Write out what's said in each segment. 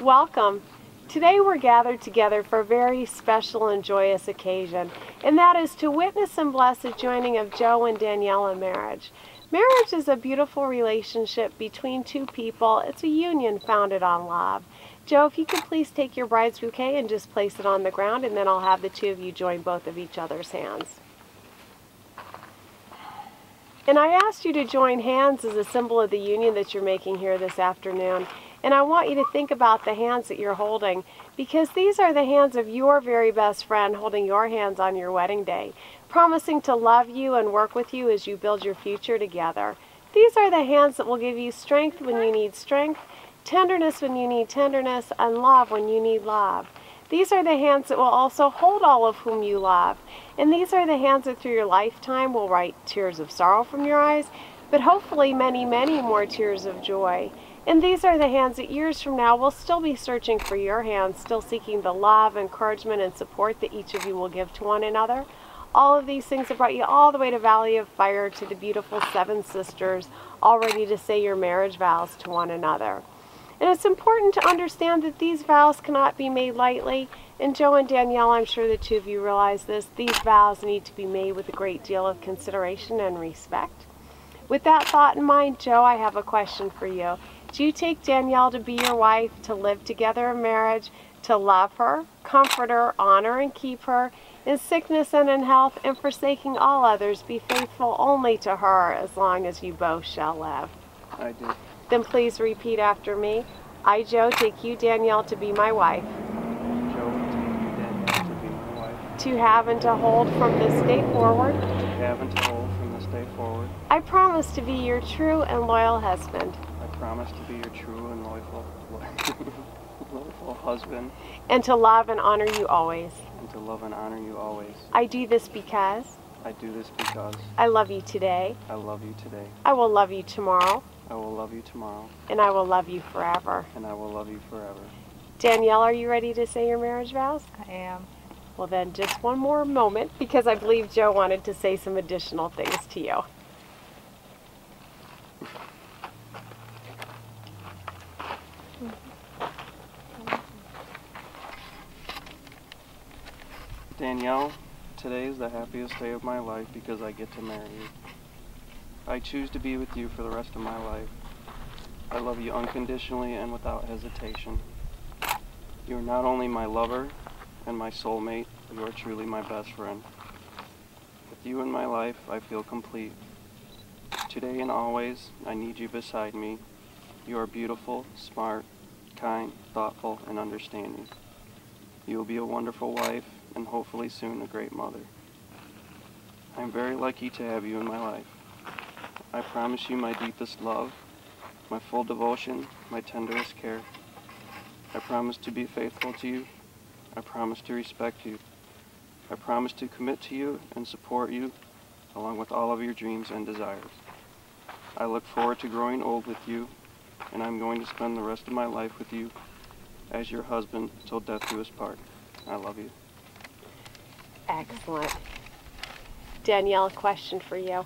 Welcome. Today we're gathered together for a very special and joyous occasion, and that is to witness and bless the joining of Joe and Danielle in marriage. Marriage is a beautiful relationship between two people. It's a union founded on love. Joe, if you could please take your bride's bouquet and just place it on the ground, and then I'll have the two of you join both of each other's hands. And I asked you to join hands as a symbol of the union that you're making here this afternoon. And I want you to think about the hands that you're holding, because these are the hands of your very best friend holding your hands on your wedding day, promising to love you and work with you as you build your future together. These are the hands that will give you strength when you need strength, tenderness when you need tenderness, and love when you need love. These are the hands that will also hold all of whom you love. And these are the hands that through your lifetime will wipe tears of sorrow from your eyes, but hopefully many, many more tears of joy. And these are the hands that years from now will still be searching for your hands, still seeking the love, encouragement, and support that each of you will give to one another. All of these things have brought you all the way to Valley of Fire, to the beautiful Seven Sisters, all ready to say your marriage vows to one another. And it's important to understand that these vows cannot be made lightly. And Joe and Danielle, I'm sure the two of you realize this, these vows need to be made with a great deal of consideration and respect. With that thought in mind, Joe, I have a question for you. Do you take Danielle to be your wife, to live together in marriage, to love her, comfort her, honor and keep her, in sickness and in health, and forsaking all others, be faithful only to her as long as you both shall live? I do. Then please repeat after me. I, Joe, take you, Danielle, to be my wife. Joe, take you, Danielle, to be my wife. To have and to hold from this day forward. To have and to hold from this day forward. I promise to be your true and loyal husband. I promise to be your true and loyal husband. And to love and honor you always. And to love and honor you always. I do this because. I do this because. I love you today. I love you today. I will love you tomorrow. I will love you tomorrow. And I will love you forever. And I will love you forever. Danielle, are you ready to say your marriage vows? I am. Well then, just one more moment, because I believe Joe wanted to say some additional things to you. Danielle, today is the happiest day of my life because I get to marry you. I choose to be with you for the rest of my life. I love you unconditionally and without hesitation. You are not only my lover and my soulmate, you are truly my best friend. With you in my life, I feel complete. Today and always, I need you beside me. You are beautiful, smart, kind, thoughtful, and understanding. You will be a wonderful wife and hopefully soon a great mother. I am very lucky to have you in my life. I promise you my deepest love, my full devotion, my tenderest care. I promise to be faithful to you. I promise to respect you. I promise to commit to you and support you along with all of your dreams and desires. I look forward to growing old with you, and I'm going to spend the rest of my life with you as your husband till death do us part. I love you. Excellent. Danielle, a question for you.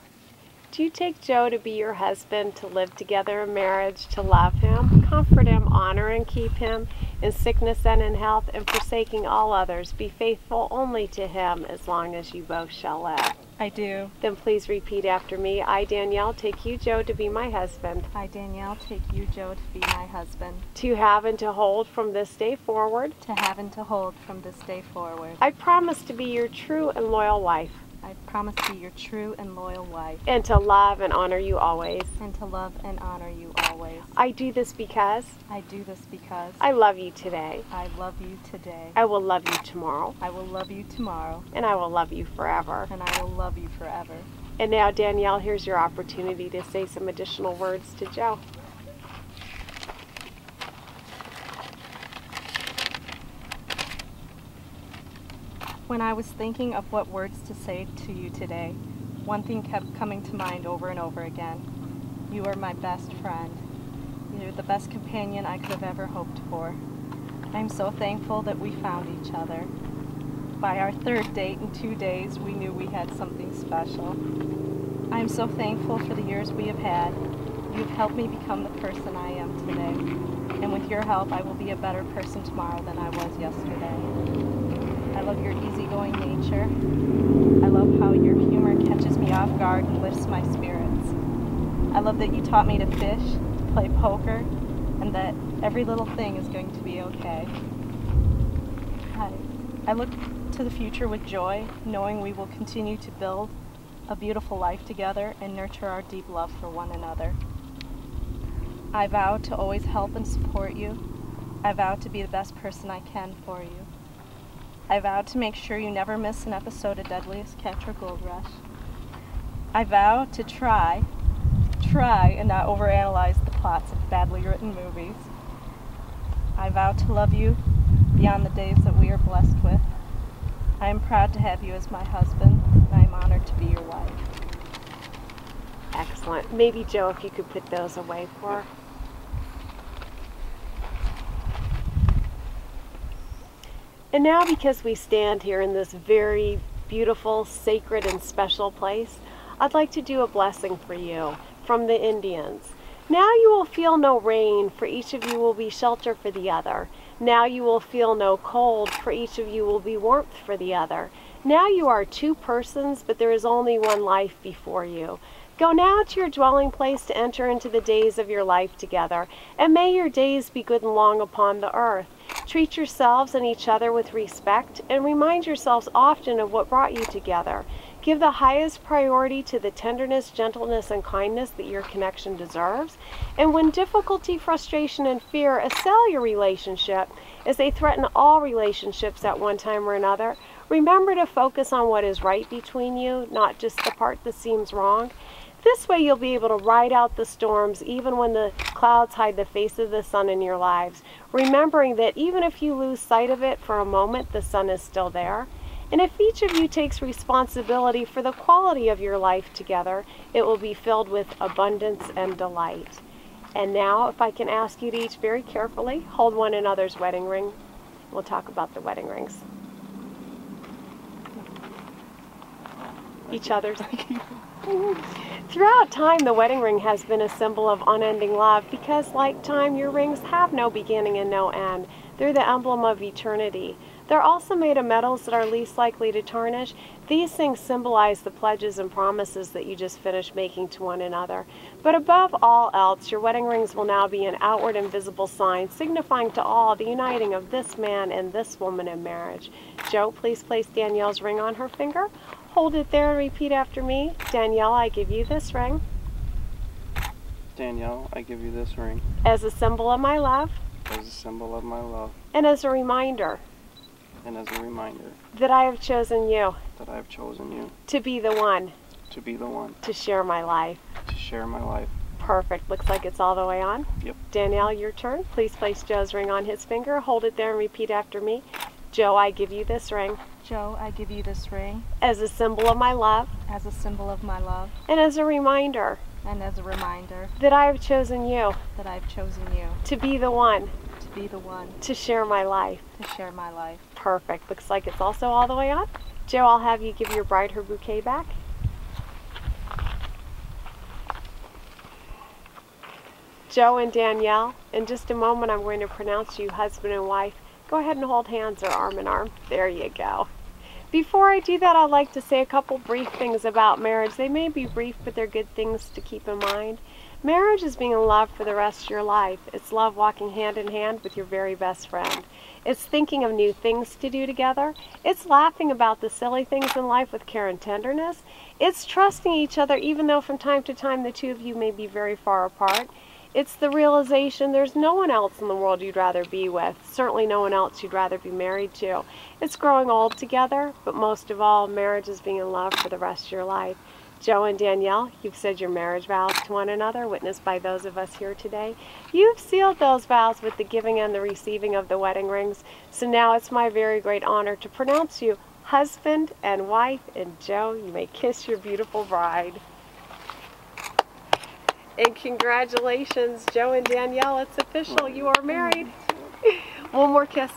Do you take Joe to be your husband, to live together in marriage, to love him, comfort him, honor and keep him, in sickness and in health, and forsaking all others, be faithful only to him as long as you both shall live? I do. Then please repeat after me. I, Danielle, take you, Joe, to be my husband. I, Danielle, take you, Joe, to be my husband. To have and to hold from this day forward. To have and to hold from this day forward. I promise to be your true and loyal wife. I promise to be your true and loyal wife. And to love and honor you always. And to love and honor you always. I do this because. I do this because. I love you today. I love you today. I will love you tomorrow. I will love you tomorrow. And I will love you forever. And I will love you forever. And now, Danielle, here's your opportunity to say some additional words to Joe. When I was thinking of what words to say to you today, one thing kept coming to mind over and over again. You are my best friend. You're the best companion I could have ever hoped for. I'm so thankful that we found each other. By our third date in 2 days, we knew we had something special. I'm so thankful for the years we have had. You've helped me become the person I am today. and with your help, I will be a better person tomorrow than I was yesterday. I love your easygoing nature. I love how your humor catches me off guard and lifts my spirits. I love that you taught me to fish, play poker, and that every little thing is going to be okay. I look to the future with joy, knowing we will continue to build a beautiful life together and nurture our deep love for one another. I vow to always help and support you. I vow to be the best person I can for you. I vow to make sure you never miss an episode of Deadliest Catch or Gold Rush. I vow to try and not overanalyze the plots of badly written movies. I vow to love you beyond the days that we are blessed with. I am proud to have you as my husband, and I am honored to be your wife. Excellent. Maybe, Joe, if you could put those away for her. And now, because we stand here in this very beautiful, sacred, and special place, I'd like to do a blessing for you from the Indians. Now you will feel no rain, for each of you will be shelter for the other. Now you will feel no cold, for each of you will be warmth for the other. Now you are two persons, but there is only one life before you. Go now to your dwelling place to enter into the days of your life together, and may your days be good and long upon the earth. Treat yourselves and each other with respect, and remind yourselves often of what brought you together. Give the highest priority to the tenderness, gentleness, and kindness that your connection deserves. And when difficulty, frustration, and fear assail your relationship, as they threaten all relationships at one time or another, remember to focus on what is right between you, not just the part that seems wrong. This way you'll be able to ride out the storms even when the clouds hide the face of the sun in your lives, remembering that even if you lose sight of it for a moment, the sun is still there. And if each of you takes responsibility for the quality of your life together, it will be filled with abundance and delight. And now, if I can ask you to each very carefully hold one another's wedding ring. We'll talk about the wedding rings. Each other's. Throughout time, the wedding ring has been a symbol of unending love because, like time, your rings have no beginning and no end. They're the emblem of eternity. They're also made of metals that are least likely to tarnish. These things symbolize the pledges and promises that you just finished making to one another. But above all else, your wedding rings will now be an outward and visible sign signifying to all the uniting of this man and this woman in marriage. Joe, please place Danielle's ring on her finger. Hold it there and repeat after me. Danielle, I give you this ring. Danielle, I give you this ring. As a symbol of my love. As a symbol of my love. And as a reminder. And as a reminder. That I have chosen you. That I have chosen you. To be the one. To be the one. To share my life. To share my life. Perfect. Looks like it's all the way on. Yep. Danielle, your turn. Please place Joe's ring on his finger. Hold it there and repeat after me. Joe, I give you this ring. Joe, I give you this ring. As a symbol of my love. As a symbol of my love. And as a reminder. And as a reminder. That I have chosen you. That I have chosen you. To be the one. To be the one. To share my life. To share my life. Perfect. Looks like it's also all the way on. Joe, I'll have you give your bride her bouquet back. Joe and Danielle, in just a moment I'm going to pronounce you husband and wife. Go ahead and hold hands or arm in arm. There you go. Before I do that, I'd like to say a couple brief things about marriage. They may be brief, but they're good things to keep in mind. Marriage is being in love for the rest of your life. It's love walking hand in hand with your very best friend. It's thinking of new things to do together. It's laughing about the silly things in life with care and tenderness. It's trusting each other even though from time to time the two of you may be very far apart. It's the realization there's no one else in the world you'd rather be with, certainly no one else you'd rather be married to. It's growing old together, but most of all, marriage is being in love for the rest of your life. Joe and Danielle, you've said your marriage vows to one another, witnessed by those of us here today. You've sealed those vows with the giving and the receiving of the wedding rings, so now it's my very great honor to pronounce you husband and wife, and Joe, you may kiss your beautiful bride. And congratulations, Joe and Danielle, it's official, you are married. One more kiss.